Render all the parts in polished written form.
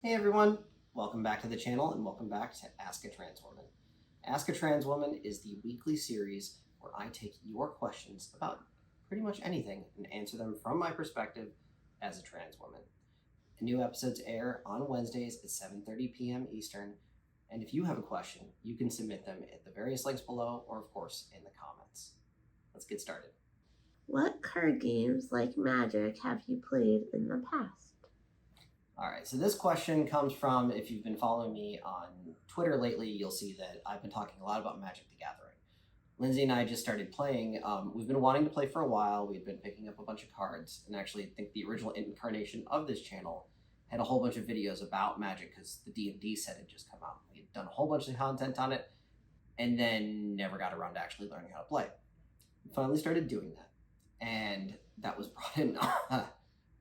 Hey everyone, welcome back to the channel and welcome back to Ask a Trans Woman. Ask a Trans Woman is the weekly series where I take your questions about pretty much anything and answer them from my perspective as a trans woman. The new episodes air on Wednesdays at 7:30 p.m. Eastern, and if you have a question, you can submit them at the various links below or of course in the comments. Let's get started. What card games like Magic have you played in the past? All right, so this question comes from, if you've been following me on Twitter lately, you'll see that I've been talking a lot about Magic the Gathering. Lindsay and I just started playing. We've been wanting to play for a while. We've been picking up a bunch of cards, and actually I think the original incarnation of this channel had a whole bunch of videos about Magic because the D&D set had just come out. We had done a whole bunch of content on it, and then never got around to actually learning how to play. We finally started doing that, and that was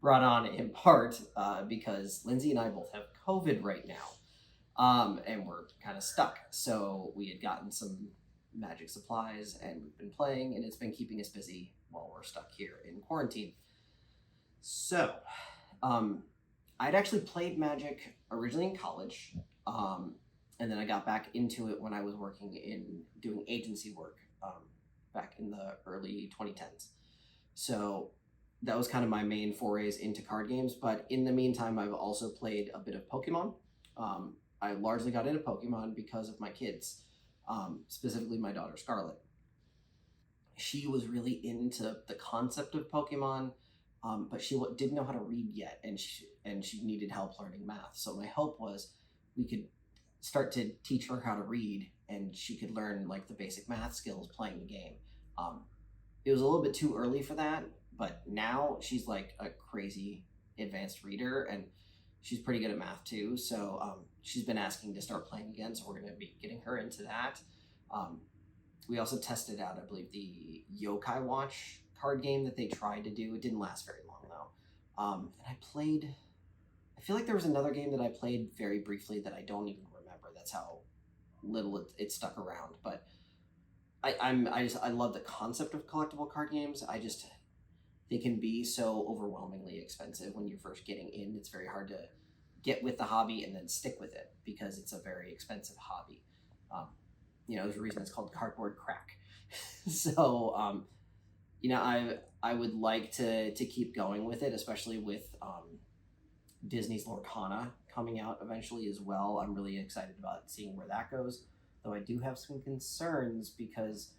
brought on in part because Lindsay and I both have COVID right now, and we're kind of stuck. So we had gotten some Magic supplies, and we've been playing, and it's been keeping us busy while we're stuck here in quarantine. So, I'd actually played Magic originally in college, and then I got back into it when I was working in doing agency work back in the early 2010s. So that was kind of my main forays into card games. But in the meantime, I've also played a bit of Pokemon. I largely got into Pokemon because of my kids, specifically my daughter Scarlett. She was really into the concept of Pokemon, but she didn't know how to read yet, and she needed help learning math. So my hope was we could start to teach her how to read, and she could learn like the basic math skills playing the game. It was a little bit too early for that, but now she's like a crazy advanced reader, and she's pretty good at math too. So she's been asking to start playing again, so we're going to be getting her into that. We also tested out, I believe, the Yokai Watch card game that they tried to do. It didn't last very long though. And I feel like there was another game that I played very briefly that I don't even remember. That's how little it stuck around. But I love the concept of collectible card games. They can be so overwhelmingly expensive when you're first getting in. It's very hard to get with the hobby and then stick with it because it's a very expensive hobby. There's a reason it's called cardboard crack. So I would like to keep going with it, especially with Disney's Lorcana coming out eventually as well. I'm really excited about seeing where that goes, though I do have some concerns because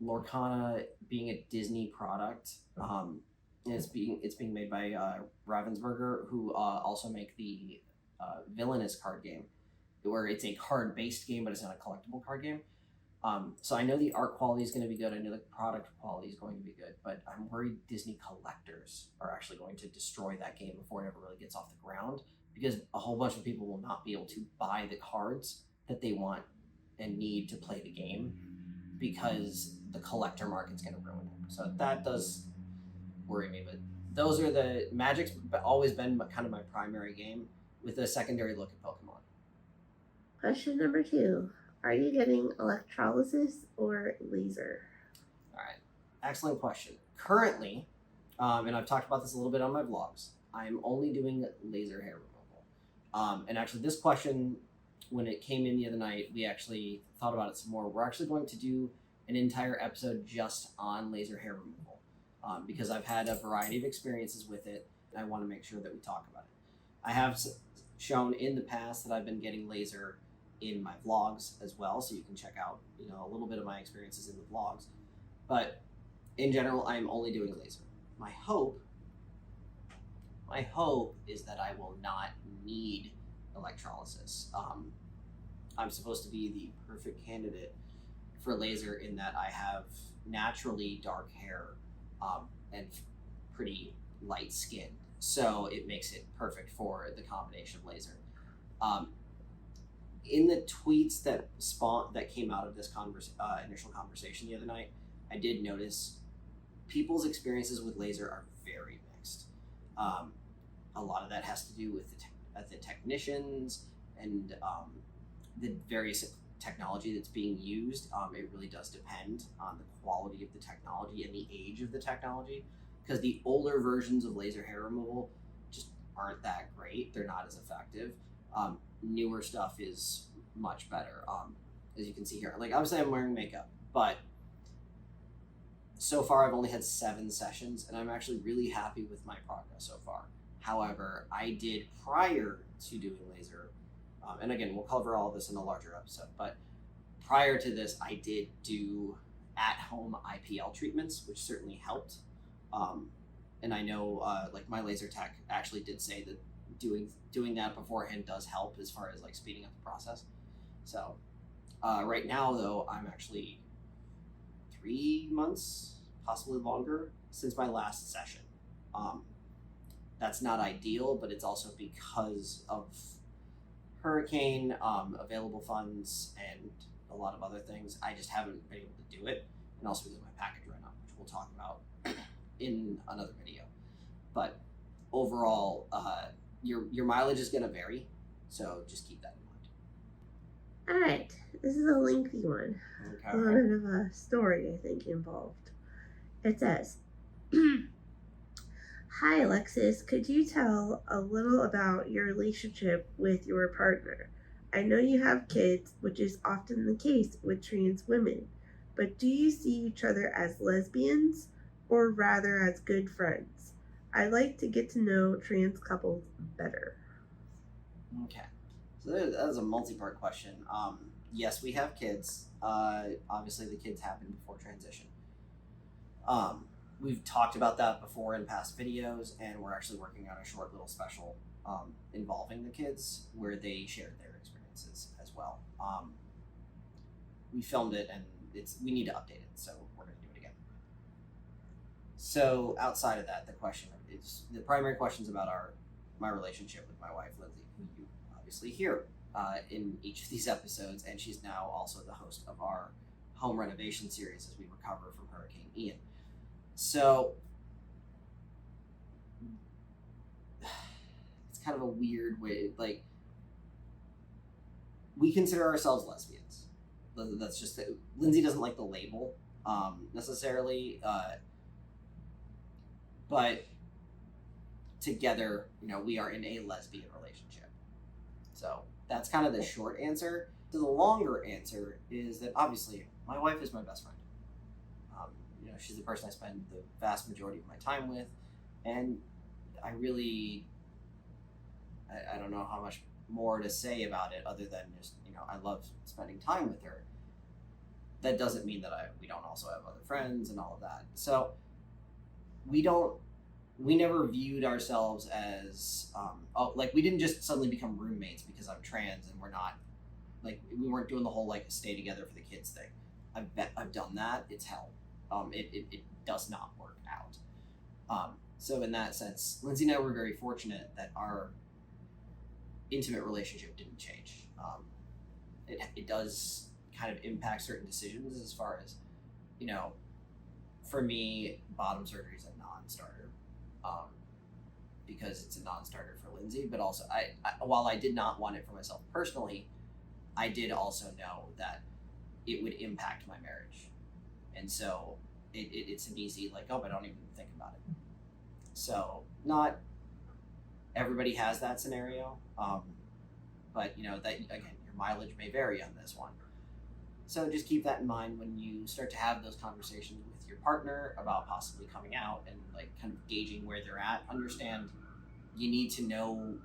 Lorcana being a Disney product, it's being made by Ravensburger, who also make the Villainous card game, where it's a card based game, but it's not a collectible card game. So I know the art quality is going to be good. I know the product quality is going to be good, but I'm worried Disney collectors are actually going to destroy that game before it ever really gets off the ground, because a whole bunch of people will not be able to buy the cards that they want and need to play the game because the collector market's going to ruin it. So that does worry me, but those are the Magic's always been kind of my primary game with a secondary look at Pokemon. Question number 2. Are you getting electrolysis or laser? All right, excellent question. Currently, and I've talked about this a little bit on my vlogs, I'm only doing laser hair removal. And actually this question, when it came in the other night, we actually thought about it some more. We're actually going to do an entire episode just on laser hair removal because I've had a variety of experiences with it, and I want to make sure that we talk about it. I have shown in the past that I've been getting laser in my vlogs as well, so you can check out a little bit of my experiences in the vlogs. But in general, I'm only doing laser. My hope is that I will not need electrolysis. I'm supposed to be the perfect candidate for laser in that I have naturally dark hair and pretty light skin, so it makes it perfect for the combination of laser. In the tweets that came out of this initial conversation the other night, I did notice people's experiences with laser are very mixed. A lot of that has to do with the technicians and the various technology that's being used. It really does depend on the quality of the technology and the age of the technology, because the older versions of laser hair removal just aren't that great. They're not as effective. Newer stuff is much better. As you can see here, like obviously I'm wearing makeup, but so far I've only had 7 sessions, and I'm actually really happy with my progress so far. However, I did prior to doing laser, and again, we'll cover all this in a larger episode, but prior to this, I did do at-home IPL treatments, which certainly helped. And I know, like my laser tech actually did say that doing that beforehand does help as far as like speeding up the process. So right now, though, I'm actually 3 months, possibly longer, since my last session. That's not ideal, but it's also because of hurricane, available funds, and a lot of other things. I just haven't been able to do it, and also because my package ran up, which we'll talk about in another video. But overall, your mileage is going to vary, so just keep that in mind. All right, this is a lengthy one. Okay. A little bit of a story, I think, involved. It says, "Hi, Alexis. Could you tell a little about your relationship with your partner? I know you have kids, which is often the case with trans women, but do you see each other as lesbians or rather as good friends? I'd like to get to know trans couples better." Okay. So that is a multi-part question. Yes, we have kids. Obviously, the kids happened before transition. We've talked about that before in past videos, and we're actually working on a short little special involving the kids where they shared their experiences as well. We filmed it, and we need to update it, so we're going to do it again. So outside of that, the primary questions about my relationship with my wife, Lindsay, who you obviously hear in each of these episodes, and she's now also the host of our home renovation series as we recover from Hurricane Ian. So it's kind of a weird way, like, we consider ourselves lesbians. That's just it. Lindsay doesn't like the label necessarily, but together, we are in a lesbian relationship. So that's kind of the short answer. So the longer answer is that obviously my wife is my best friend. She's the person I spend the vast majority of my time with, and I don't know how much more to say about it other than just, I love spending time with her. That doesn't mean that we don't also have other friends and all of that. So we never viewed ourselves as, we didn't just suddenly become roommates because I'm trans and we're not, we weren't doing the whole, stay together for the kids thing. I've done that. It's hell. It does not work out. So in that sense, Lindsay and I were very fortunate that our intimate relationship didn't change. It does kind of impact certain decisions as far as, for me, bottom surgery is a non-starter. Because it's a non-starter for Lindsay, but also while I did not want it for myself personally, I did also know that it would impact my marriage. And so it's an easy, I don't even think about it. So not everybody has that scenario, but that, again, your mileage may vary on this one. So just keep that in mind when you start to have those conversations with your partner about possibly coming out and kind of gauging where they're at. Understand you need to know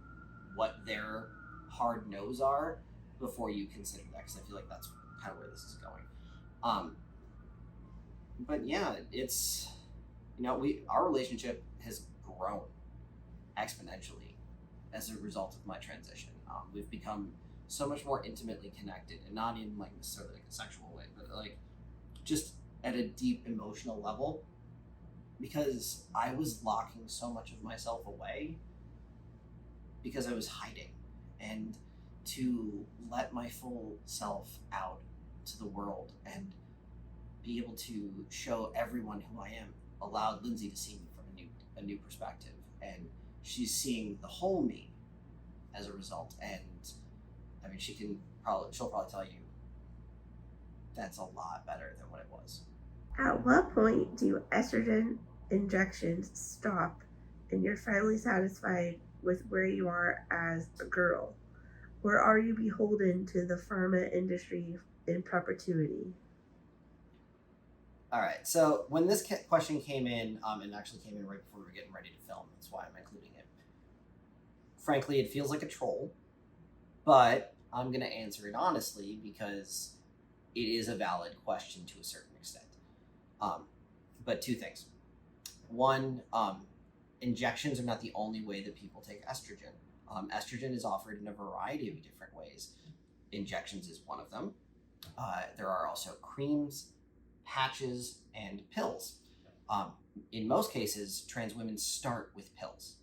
what their hard no's are before you consider that, because I feel like that's kind of where this is going. But yeah, it's, our relationship has grown exponentially as a result of my transition. We've become so much more intimately connected, and not in necessarily a sexual way, but just at a deep emotional level, because I was locking so much of myself away because I was hiding, and to let my full self out to the world and be able to show everyone who I am allowed Lindsay to see me from a new perspective, and she's seeing the whole me as a result. And I mean, she'll probably tell you that's a lot better than what it was. At what point do estrogen injections stop and you're finally satisfied with where you are as a girl? Or are you beholden to the pharma industry in perpetuity? All right. So when this question came in, and actually came in right before we were getting ready to film, that's why I'm including it. Frankly, it feels like a troll, but I'm going to answer it honestly because it is a valid question to a certain extent. But two things. One, injections are not the only way that people take estrogen. Estrogen is offered in a variety of different ways. Injections is one of them. There are also creams, patches, and pills. In most cases, trans women start with pills,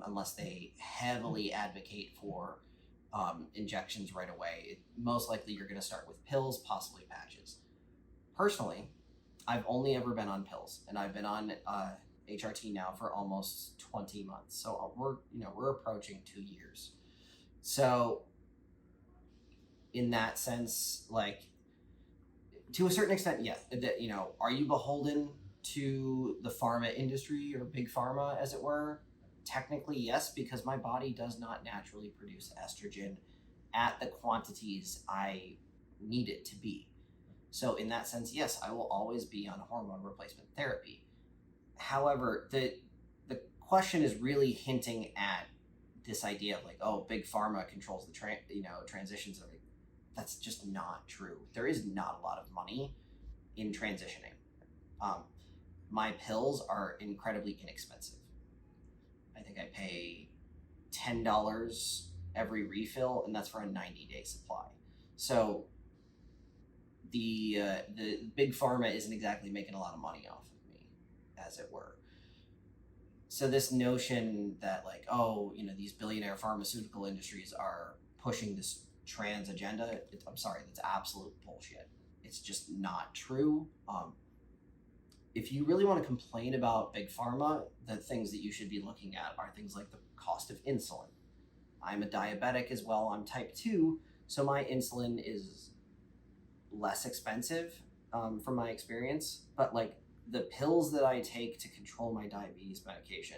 unless they heavily advocate for injections right away. Most likely, you're going to start with pills, possibly patches. Personally, I've only ever been on pills, and I've been on HRT now for almost 20 months. So we're approaching 2 years. So in that sense, like, to a certain extent, yes. That, are you beholden to the pharma industry or big pharma, as it were? Technically, yes, because my body does not naturally produce estrogen at the quantities I need it to be. So in that sense, yes, I will always be on hormone replacement therapy. However, the question is really hinting at this idea of like, oh, big pharma controls the transitions of it. That's just not true. There is not a lot of money in transitioning. My pills are incredibly inexpensive. I think I pay $10 every refill, and that's for a 90-day supply. So the big pharma isn't exactly making a lot of money off of me, as it were. So this notion that like, oh, these billionaire pharmaceutical industries are pushing this trans agenda, I'm sorry, that's absolute bullshit. It's just not true. If you really want to complain about big pharma, the things that you should be looking at are things like the cost of insulin. I'm a diabetic as well. I'm type 2, so my insulin is less expensive from my experience. But like the pills that I take to control my diabetes medication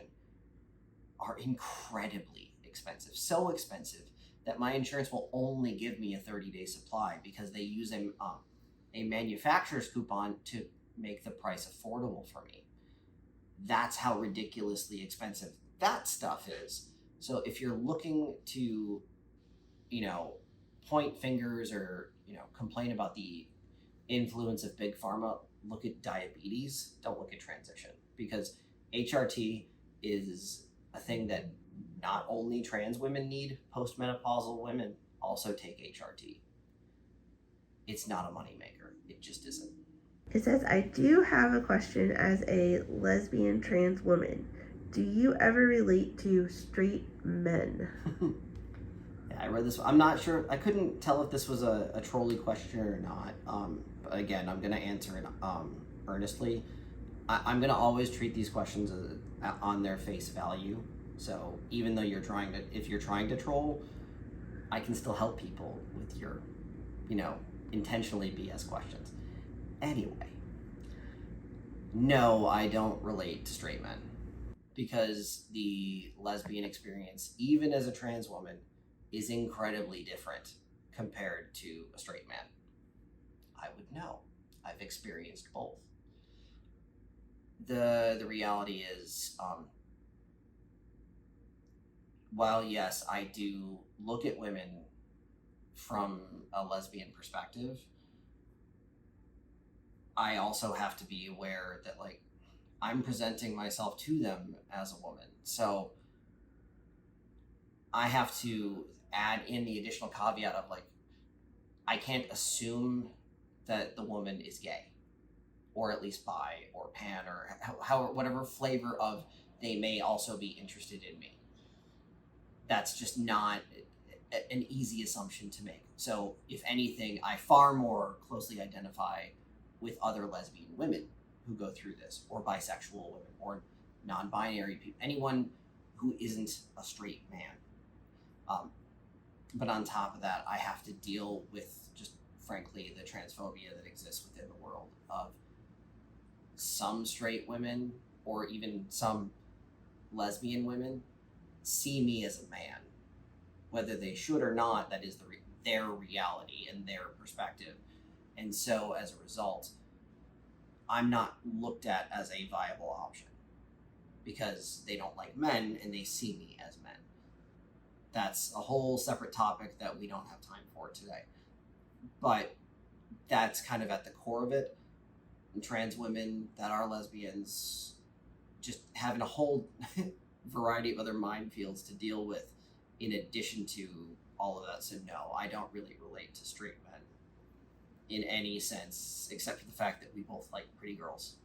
are incredibly expensive. So expensive that my insurance will only give me a 30-day supply because they use a manufacturer's coupon to make the price affordable for me. That's how ridiculously expensive that stuff is. So if you're looking to, point fingers or, complain about the influence of big pharma, look at diabetes, don't look at transition, because HRT is a thing that not only trans women need, postmenopausal women also take HRT. It's not a moneymaker. It just isn't. It says, I do have a question as a lesbian trans woman. Do you ever relate to straight men? Yeah, I read this. I'm not sure. I couldn't tell if this was a trolley question or not. But again, I'm going to answer it earnestly. I'm going to always treat these questions on their face value. So even though if you're trying to troll, I can still help people with your, intentionally BS questions. Anyway, no, I don't relate to straight men because the lesbian experience, even as a trans woman, is incredibly different compared to a straight man. I would know. I've experienced both. The reality is, while yes, I do look at women from a lesbian perspective, I also have to be aware that like I'm presenting myself to them as a woman. So I have to add in the additional caveat of like, I can't assume that the woman is gay or at least bi or pan or how whatever flavor of they may also be interested in me. That's just not an easy assumption to make. So if anything, I far more closely identify with other lesbian women who go through this, or bisexual women, or non-binary people, anyone who isn't a straight man. But on top of that, I have to deal with just, frankly, the transphobia that exists within the world of some straight women, or even some lesbian women, see me as a man, whether they should or not. That is their reality and their perspective. And so as a result, I'm not looked at as a viable option because they don't like men and they see me as men. That's a whole separate topic that we don't have time for today. But that's kind of at the core of it. And trans women that are lesbians just having a whole variety of other minefields to deal with in addition to all of that. So no, I don't really relate to straight men in any sense, except for the fact that we both like pretty girls.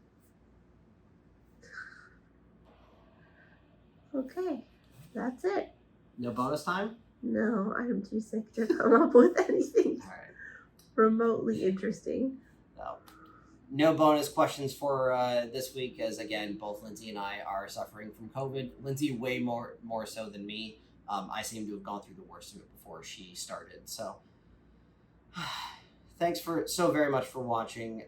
Okay, that's it. No bonus time? No, I'm too sick to come up with anything All right. remotely interesting. No bonus questions for this week, as again, both Lindsay and I are suffering from COVID. Lindsay way more so than me. I seem to have gone through the worst of it before she started. So thanks so very much for watching.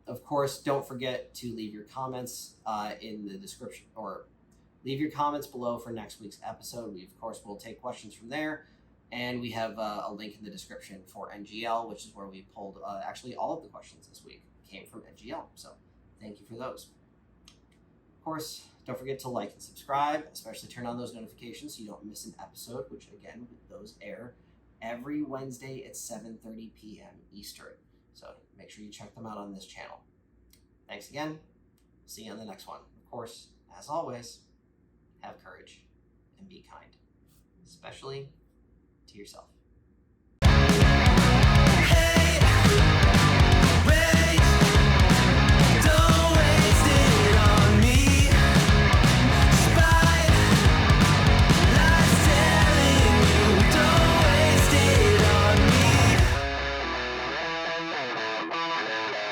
Of course, don't forget to leave your comments in the description, or leave your comments below for next week's episode. We, of course, will take questions from there. And we have a link in the description for NGL, which is where we pulled actually all of the questions this week came from NGL. So thank you for those. Of course, don't forget to like and subscribe, especially turn on those notifications so you don't miss an episode, which again, those air every Wednesday at 7:30 p.m. Eastern. So make sure you check them out on this channel. Thanks again. See you on the next one. Of course, as always, have courage and be kind, especially to yourself.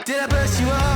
Did I brush you off?